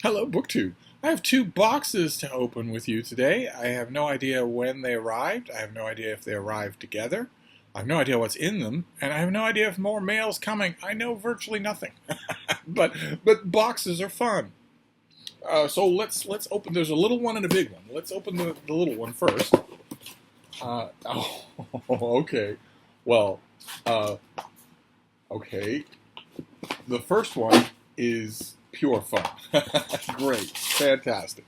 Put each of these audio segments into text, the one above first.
Hello, BookTube. I have two boxes to open with you today. I have no idea when they arrived. I have no idea if they arrived together. I have no idea what's in them, and I have no idea if more mail's coming. I know virtually nothing. but boxes are fun. So let's open. There's a little one and a big one. Let's open the little one first. Okay. Well, okay. The first one is pure fun. Great. Fantastic.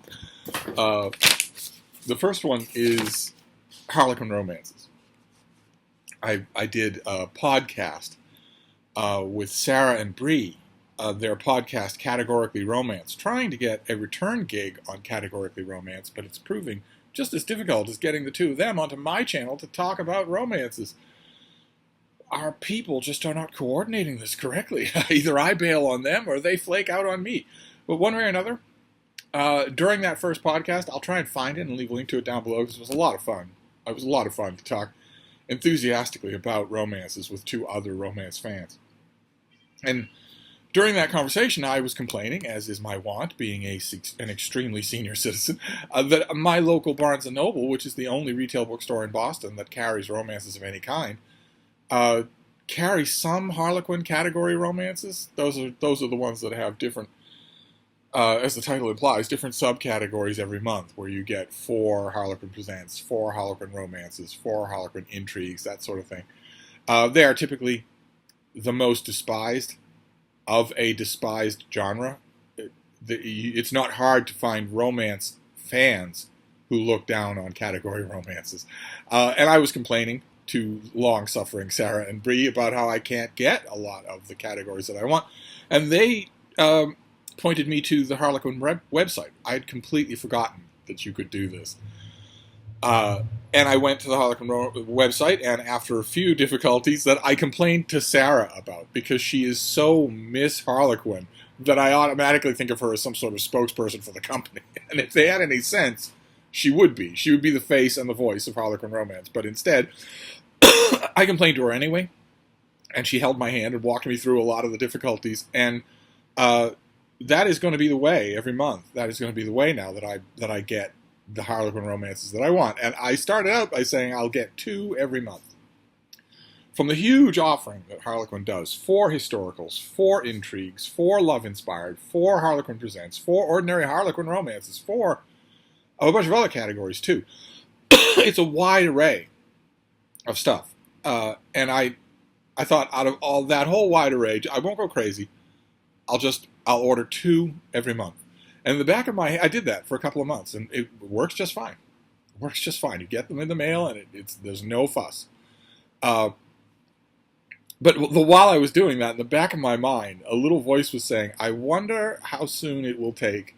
The first one is Harlequin Romances. I did a podcast with Sarah and Bree, their podcast Categorically Romance, trying to get a return gig on Categorically Romance, but it's proving just as difficult as getting the two of them onto my channel to talk about romances. Our people just are not coordinating this correctly. Either I bail on them or they flake out on me. But one way or another, during that first podcast, I'll try and find it and leave a link to it down below because it was a lot of fun. It was a lot of fun to talk enthusiastically about romances with two other romance fans. And during that conversation, I was complaining, as is my wont, being an extremely senior citizen, that my local Barnes & Noble, which is the only retail bookstore in Boston that carries romances of any kind, carry some Harlequin category romances. Those are the ones that have different, as the title implies, different subcategories every month, where you get 4 Harlequin Presents, 4 Harlequin Romances, 4 Harlequin Intrigues, that sort of thing. They are typically the most despised of a despised genre. It's not hard to find romance fans who look down on category romances. And I was complaining to long-suffering Sarah and Bree about how I can't get a lot of the categories that I want. And they pointed me to the Harlequin website. I had completely forgotten that you could do this. And I went to the Harlequin website, and after a few difficulties that I complained to Sarah about, because she is so Miss Harlequin that I automatically think of her as some sort of spokesperson for the company. And if they had any sense, she would be. She would be the face and the voice of Harlequin Romance. But instead, I complained to her anyway, and she held my hand and walked me through a lot of the difficulties. And that is going to be the way every month. That is going to be the way now that I get the Harlequin romances that I want. And I started out by saying I'll get 2 every month. From the huge offering that Harlequin does, 4 historicals, 4 intrigues, 4 love-inspired, 4 Harlequin Presents, 4 ordinary Harlequin romances, 4 a bunch of other categories too. It's a wide array of stuff. And I thought, out of all that whole wide array, I won't go crazy. I'll order 2 every month. And in the back of my head, I did that for a couple of months, and it works just fine. It works just fine. You get them in the mail, and there's no fuss. But while I was doing that, in the back of my mind, a little voice was saying, I wonder how soon it will take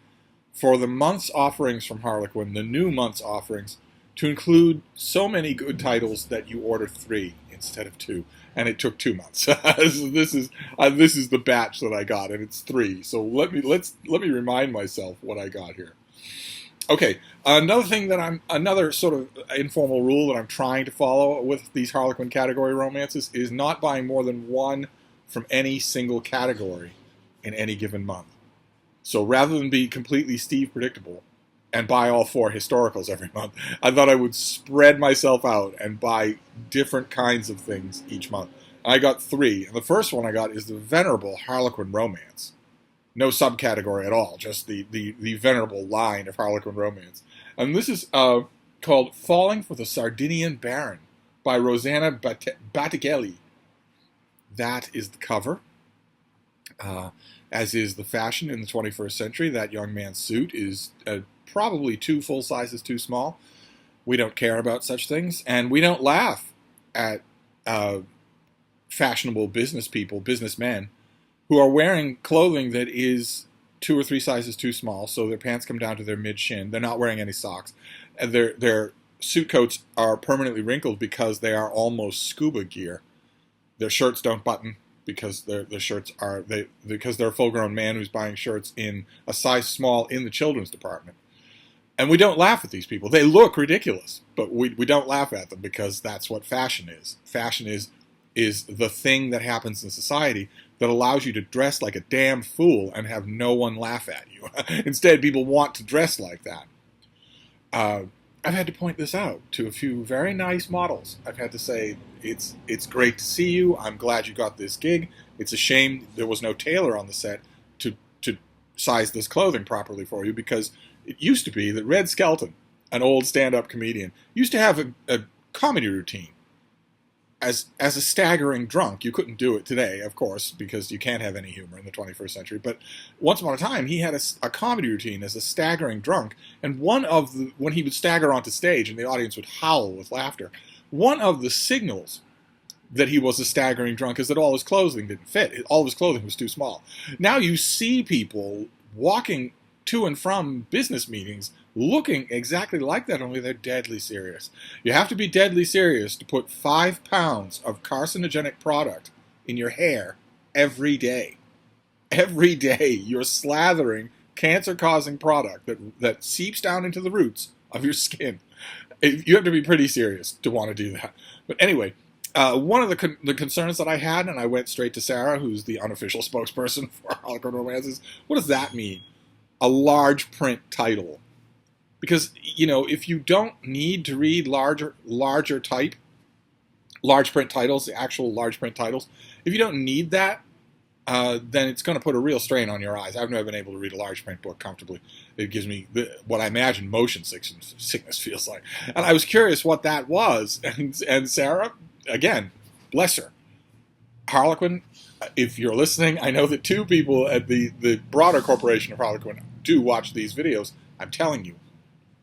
for the month's offerings from Harlequin, the new month's offerings, to include so many good titles that you order 3 instead of 2. And it took 2 months. So this is the batch that I got, and it's 3. So let me remind myself what I got here. Okay, another sort of informal rule that I'm trying to follow with these Harlequin category romances is not buying more than 1 from any single category in any given month. So rather than be completely Steve predictable and buy all 4 historicals every month, I thought I would spread myself out and buy different kinds of things each month. I got 3, and the first one I got is the venerable Harlequin Romance. No subcategory at all, just the venerable line of Harlequin Romance. And this is called Falling for the Sardinian Baron by Rosanna Battigelli. That is the cover. As is the fashion in the 21st century. That young man's suit is probably 2 full sizes too small. We don't care about such things, and we don't laugh at fashionable businessmen, who are wearing clothing that is 2 or 3 sizes too small, so their pants come down to their mid-shin. They're not wearing any socks. And their suit coats are permanently wrinkled because they are almost scuba gear. Their shirts don't button because they're a full-grown man who's buying shirts in a size small in the children's department. And we don't laugh at these people. They look ridiculous, but we don't laugh at them because that's what fashion is. Fashion is the thing that happens in society that allows you to dress like a damn fool and have no one laugh at you. Instead, people want to dress like that. I've had to point this out to a few very nice models. I've had to say, it's great to see you. I'm glad you got this gig. It's a shame there was no tailor on the set to size this clothing properly for you, because it used to be that Red Skelton, an old stand-up comedian, used to have a comedy routine. As a staggering drunk. You couldn't do it today, of course, because you can't have any humor in the 21st century. But once upon a time, he had a comedy routine as a staggering drunk. And when he would stagger onto stage and the audience would howl with laughter, one of the signals that he was a staggering drunk is that all his clothing didn't fit. All of his clothing was too small. Now you see people walking to and from business meetings looking exactly like that, only they're deadly serious. You have to be deadly serious to put 5 pounds of carcinogenic product in your hair every day. Every day you're slathering cancer-causing product that seeps down into the roots of your skin. You have to be pretty serious to want to do that. But anyway, one of the concerns that I had, and I went straight to Sarah, who's the unofficial spokesperson for Harlequin Romance, is what does that mean? A large print title. Because, if you don't need to read large print titles, the actual large print titles, if you don't need that, then it's going to put a real strain on your eyes. I've never been able to read a large print book comfortably. It gives me what I imagine motion sickness feels like. And I was curious what that was. And Sarah, again, bless her. Harlequin, if you're listening, I know that 2 people at the broader corporation of Harlequin do watch these videos. I'm telling you.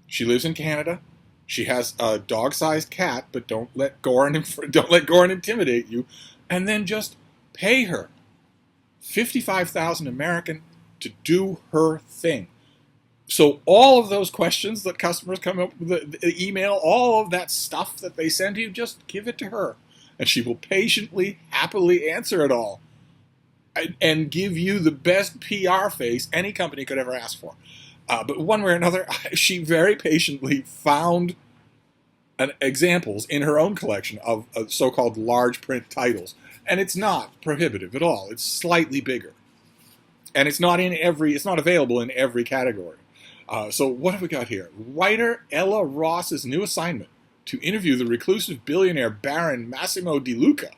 She lives in Canada. She has a dog-sized cat, but don't let Goran intimidate you. And then just pay her $55,000 American to do her thing. So all of those questions that customers come up with, the email, all of that stuff that they send you, just give it to her, and she will patiently, happily answer it all, and give you the best PR face any company could ever ask for. But one way or another, she very patiently found examples in her own collection of so-called large print titles. And it's not prohibitive at all. It's slightly bigger. And it's not available in every category. So what have we got here? Writer Ella Ross's new assignment to interview the reclusive billionaire Baron Massimo Di Luca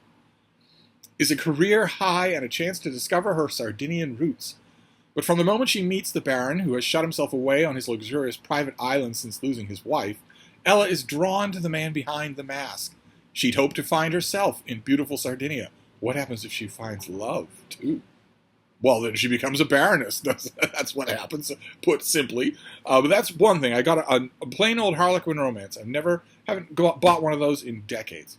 is a career high and a chance to discover her Sardinian roots. But from the moment she meets the Baron, who has shut himself away on his luxurious private island since losing his wife, Ella is drawn to the man behind the mask. She'd hoped to find herself in beautiful Sardinia. What happens if she finds love, too? Well, then she becomes a baroness. That's what happens, put simply. But that's one thing. I got a plain old Harlequin Romance. Haven't bought one of those in decades.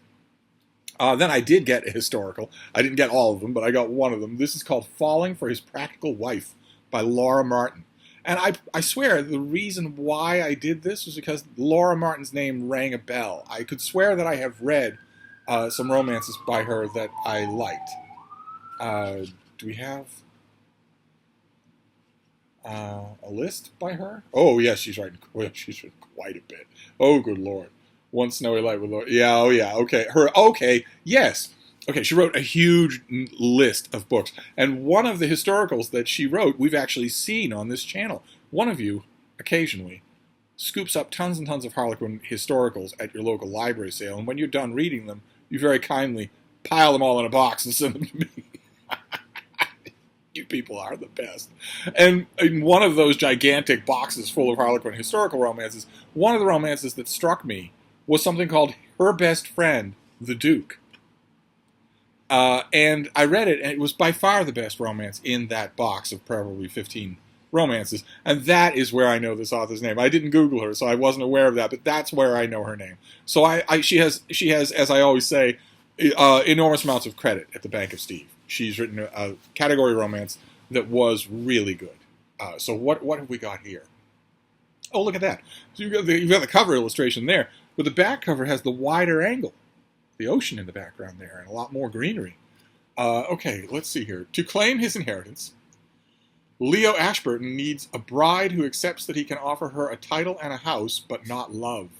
Then I did get a historical. I didn't get all of them, but I got one of them. This is called Falling for His Practical Wife by Laura Martin. And I swear the reason why I did this was because Laura Martin's name rang a bell. I could swear that I have read some romances by her that I liked. Do we have a list by her? Oh, yes, she's written quite a bit. Oh, good Lord. One Snowy Light with Laura. Yeah, oh, yeah, okay. Yes. Okay, she wrote a huge list of books. And one of the historicals that she wrote, we've actually seen on this channel. One of you, occasionally, scoops up tons and tons of Harlequin historicals at your local library sale. And when you're done reading them, you very kindly pile them all in a box and send them to me. You people are the best. And in one of those gigantic boxes full of Harlequin historical romances, one of the romances that struck me was something called Her Best Friend, the Duke. And I read it, and it was by far the best romance in that box of probably 15 romances. And that is where I know this author's name. I didn't Google her, so I wasn't aware of that, but that's where I know her name. So she has, as I always say, enormous amounts of credit at the Bank of Steve. She's written a category romance that was really good. So what have we got here? Oh, look at that. So you've got the cover illustration there, but the back cover has the wider angle. The ocean in the background there, and a lot more greenery. Okay, let's see here. To claim his inheritance, Leo Ashburton needs a bride who accepts that he can offer her a title and a house, but not love.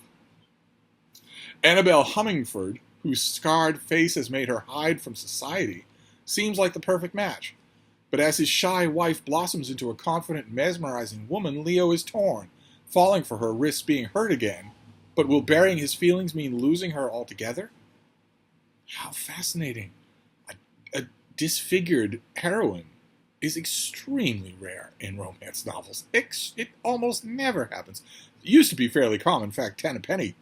Annabelle Hummingford, whose scarred face has made her hide from society, seems like the perfect match. But as his shy wife blossoms into a confident, mesmerizing woman, Leo is torn. Falling for her risks being hurt again, but will burying his feelings mean losing her altogether? How fascinating. A disfigured heroine is extremely rare in romance novels. It almost never happens. It used to be fairly common. In fact, Tenpenny,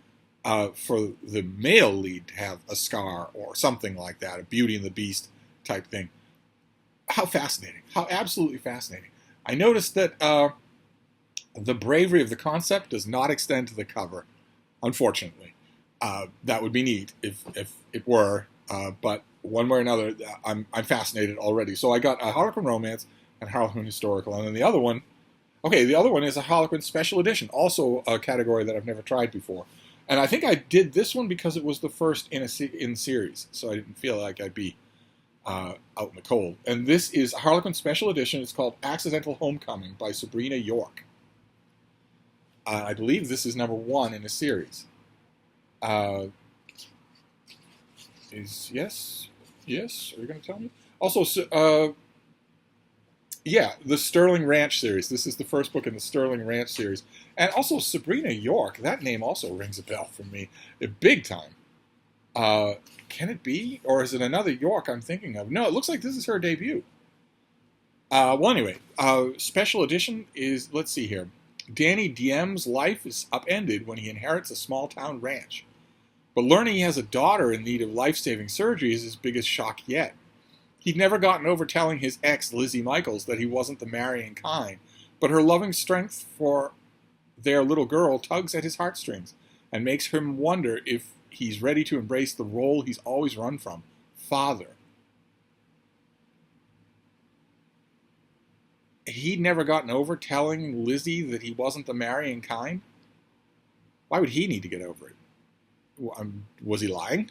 for the male lead to have a scar or something like that, a Beauty and the Beast type thing. How fascinating. How absolutely fascinating. I noticed that the bravery of the concept does not extend to the cover, unfortunately. That would be neat if it were, but one way or another, I'm fascinated already. So I got a Harlequin Romance and Harlequin Historical, and then the other one is a Harlequin Special Edition, also a category that I've never tried before. And I think I did this one because it was the first in series, so I didn't feel like I'd be out in the cold. And this is a Harlequin Special Edition. It's called Accidental Homecoming by Sabrina York. I believe this is number 1 in a series. Yes? Are you going to tell me? Also, the Sterling Ranch series. This is the first book in the Sterling Ranch series. And also Sabrina York. That name also rings a bell for me. Big time. Can it be? Or is it another York I'm thinking of? No, it looks like this is her debut. Well, anyway, special edition is, let's see here. Danny Diem's life is upended when he inherits a small-town ranch. But learning he has a daughter in need of life-saving surgery is his biggest shock yet. He'd never gotten over telling his ex, Lizzie Michaels, that he wasn't the marrying kind, but her loving strength for their little girl tugs at his heartstrings and makes him wonder if he's ready to embrace the role he's always run from, father. He'd never gotten over telling Lizzie that he wasn't the marrying kind? Why would he need to get over it? Was he lying?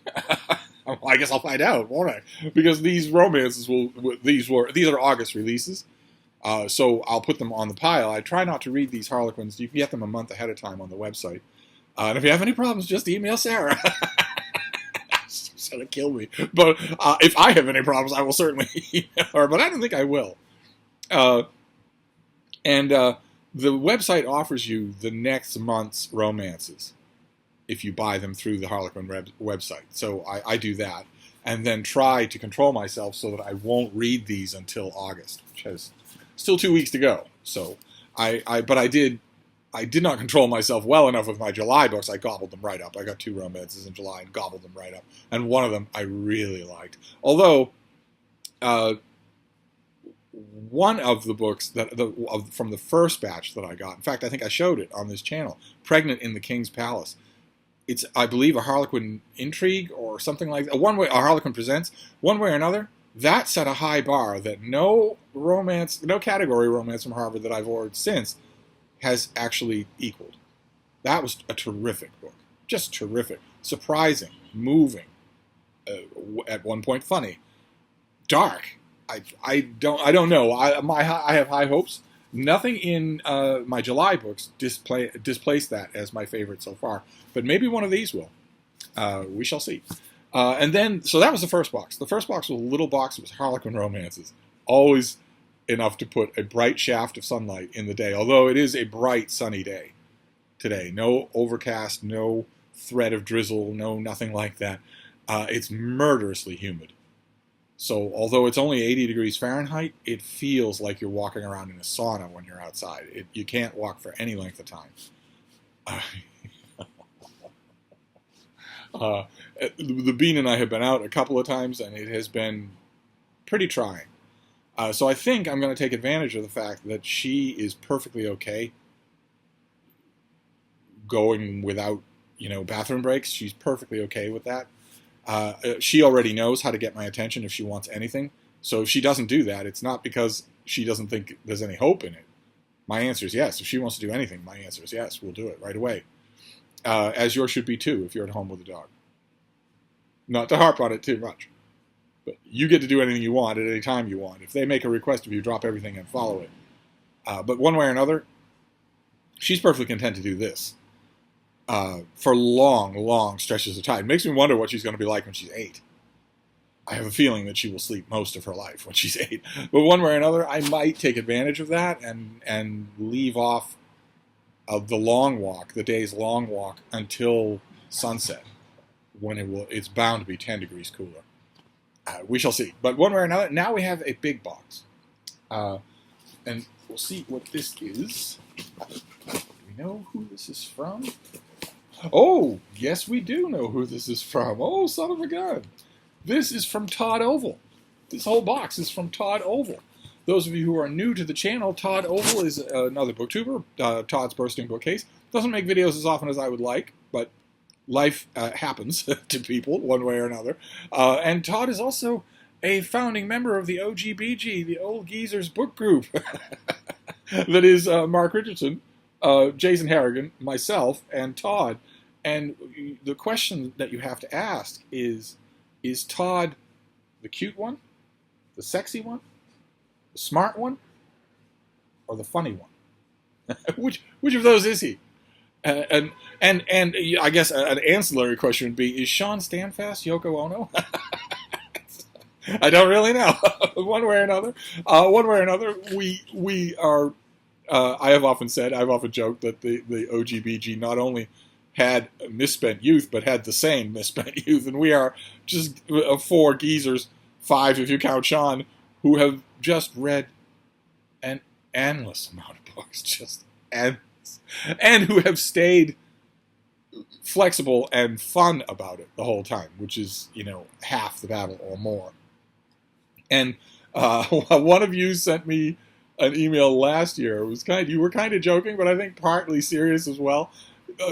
I guess I'll find out, won't I? Because these romances these are August releases, so I'll put them on the pile. I try not to read these Harlequins. You can get them a month ahead of time on the website. And if you have any problems, just email Sarah. She's going to kill me. But if I have any problems, I will certainly email her. But I don't think I will. And the website offers you the next month's romances if you buy them through the Harlequin website. So I do that. And then try to control myself so that I won't read these until August, which has still 2 weeks to go. So but I did not control myself well enough with my July books. I gobbled them right up. I got 2 romances in July and gobbled them right up. And one of them I really liked. Although, one of the books from the first batch that I got, in fact, I think I showed it on this channel, Pregnant in the King's Palace. It's, I believe, a Harlequin intrigue or something like that. A Harlequin Presents. One way or another, that set a high bar that no category romance from Harvard that I've ordered since has actually equaled. That was a terrific book. Just terrific. Surprising. Moving. At one point funny. Dark. I don't know. I have high hopes. Nothing in my July books displaced that as my favorite so far. But maybe one of these will. We shall see. And then, so that was the first box. The first box was a little box. It was Harlequin Romances. Always enough to put a bright shaft of sunlight in the day. Although it is a bright, sunny day today. No overcast, no threat of drizzle, nothing like that. It's murderously humid. So although it's only 80 degrees Fahrenheit, it feels like you're walking around in a sauna when you're outside. You can't walk for any length of time. The Bean and I have been out a couple of times, and it has been pretty trying. So I think I'm going to take advantage of the fact that she is perfectly okay going without, bathroom breaks. She's perfectly okay with that. She already knows how to get my attention if she wants anything. So if she doesn't do that, it's not because she doesn't think there's any hope in it. My answer is yes. If she wants to do anything, my answer is yes. We'll do it right away. As yours should be too if you're at home with a dog. Not to harp on it too much. But you get to do anything you want at any time you want. If they make a request of you, drop everything and follow it. But one way or another, she's perfectly content to do this. For long, long stretches of time. It makes me wonder what she's going to be like when she's 8. I have a feeling that she will sleep most of her life when she's 8. But one way or another, I might take advantage of that and leave off of the long walk, the day's long walk, until sunset, when it's bound to be 10 degrees cooler. We shall see. But one way or another, now we have a big box. And we'll see what this is. Do we know who this is from? Oh, yes, we do know who this is from. Oh, son of a gun. This is from Todd Oval. This whole box is from Todd Oval. Those of you who are new to the channel, Todd Oval is another booktuber. Todd's Bursting Bookcase. Doesn't make videos as often as I would like, but life happens to people one way or another. And Todd is also a founding member of the OGBG, the Old Geezers book group. That is Mark Richardson, Jason Harrigan, myself, and Todd. And the question that you have to ask is Todd the cute one, the sexy one, the smart one, or the funny one? which of those is he? And I guess an ancillary question would be: is Sean Standfast Yoko Ono? I don't really know. One way or another, we are. I've often joked that the OGBG not only had misspent youth, but had the same misspent youth, and we are just 4 geezers, 5 if you count Sean, who have just read an endless amount of books, just endless, and who have stayed flexible and fun about it the whole time, which is, half the battle or more. And one of you sent me an email last year. It was you were kind of joking, but I think partly serious as well.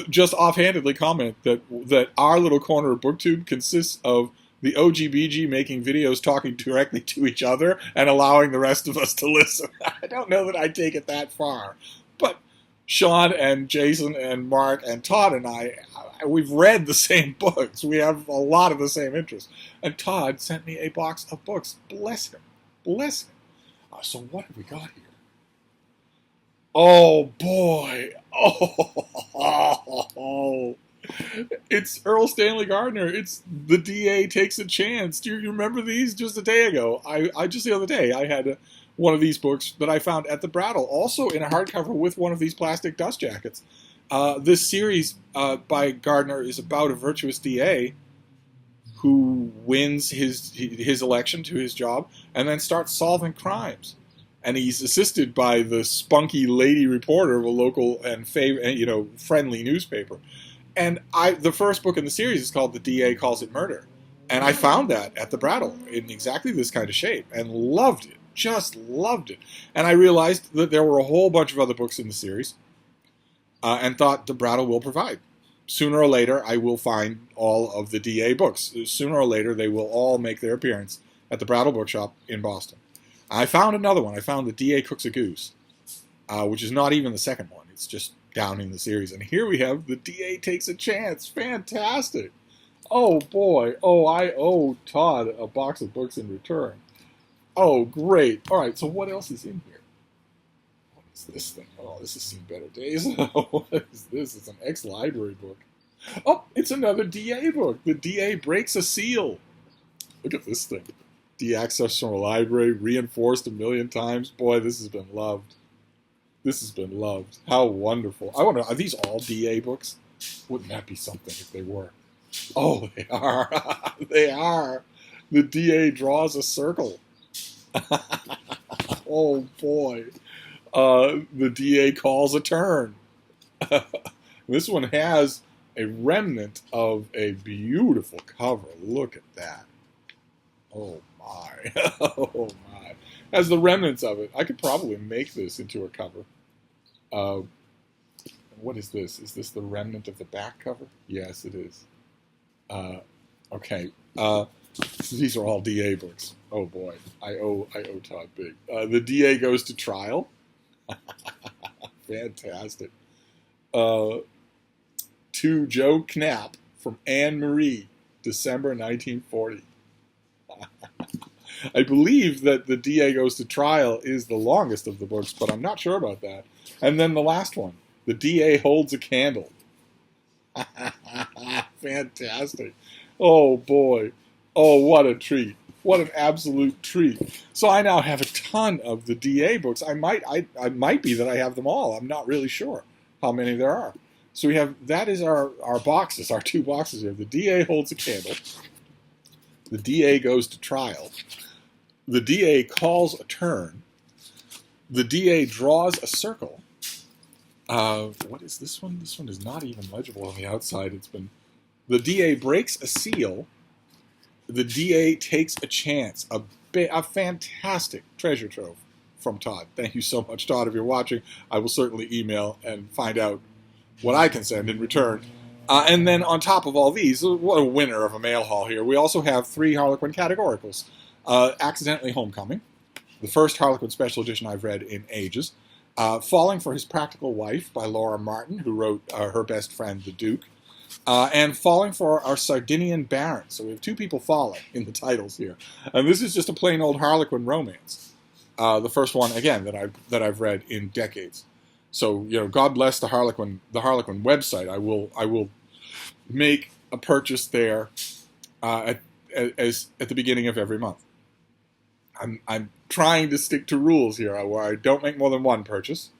Just offhandedly comment that our little corner of BookTube consists of the OGBG making videos talking directly to each other and allowing the rest of us to listen. I don't know that I'd take it that far. But Sean and Jason and Mark and Todd and we've read the same books. We have a lot of the same interests. And Todd sent me a box of books. Bless him. Bless him. So what have we got here? Oh, boy. Oh. It's Earl Stanley Gardner. It's The DA Takes a Chance. Do you remember these? Just a day ago. I just the other day, I had one of these books that I found at the Brattle, also in a hardcover with one of these plastic dust jackets. This series by Gardner is about a virtuous DA who wins his election to his job and then starts solving crimes. And he's assisted by the spunky lady reporter of a local and friendly newspaper. And the first book in the series is called The DA Calls It Murder. And I found that at the Brattle in exactly this kind of shape and loved it. Just loved it. And I realized that there were a whole bunch of other books in the series and thought the Brattle will provide. Sooner or later, I will find all of the DA books. Sooner or later, they will all make their appearance at the Brattle Bookshop in Boston. I found another one. I found The DA Cooks a Goose, which is not even the second one. It's just down in the series. And here we have The DA Takes a Chance. Fantastic. Oh, boy. Oh, I owe Todd a box of books in return. Oh, great. All right, so what else is in here? What is this thing? Oh, this has seen better days. What is this? It's an ex-library book. Oh, it's another DA book. The DA Breaks a Seal. Look at this thing. De-access from a library, reinforced 1,000,000 times. Boy, this has been loved. This has been loved. How wonderful. I wonder, are these all DA books? Wouldn't that be something if they were? Oh, they are. They are. The DA Draws a Circle. Oh, boy. The DA Calls a Turn. This one has a remnant of a beautiful cover. Look at that. Oh, my. Oh, my. Has the remnants of it. I could probably make this into a cover. What is this? Is this the remnant of the back cover? Yes, it is. Okay. These are all DA books. Oh, boy. I owe Todd big. The DA Goes to Trial. Fantastic. To Joe Knapp from Anne Marie, December 1940. I believe that The DA Goes to Trial is the longest of the books, but I'm not sure about that. And then the last one, The DA Holds a Candle. Fantastic. Oh, boy. Oh, what a treat. What an absolute treat. So I now have a ton of the DA books. I might be that I have them all. I'm not really sure how many there are. So we have, that is our boxes, our 2 boxes here. The DA holds a candle. The DA goes to trial. The DA calls a turn. The DA draws a circle. What is this one? This one is not even legible on the outside. The DA breaks a seal. The DA takes a chance. A fantastic treasure trove from Todd. Thank you so much, Todd. If you're watching, I will certainly email and find out what I can send in return. And then on top of all these, what a winner of a mail haul here. We also have 3 Harlequin categoricals. Accidentally Homecoming, the first Harlequin special edition I've read in ages. Falling for His Practical Wife by Laura Martin, who wrote Her Best Friend, the Duke. And Falling for Our Sardinian Baron. So we have 2 people falling in the titles here. And this is just a plain old Harlequin romance. The first one, again, that I've read in decades. So, God bless the Harlequin website. I will make a purchase there at the beginning of every month. I'm trying to stick to rules here where I don't make more than 1 purchase.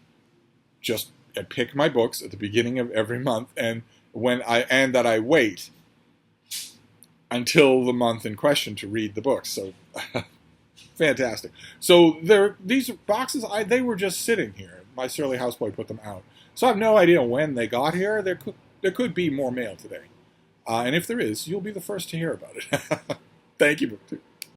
Just pick my books at the beginning of every month, and that I wait until the month in question to read the books. So fantastic. So these boxes, they were just sitting here. My surly houseboy put them out. So I have no idea when they got here. There could be more mail today. And if there is, you'll be the first to hear about it. Thank you, BookTube.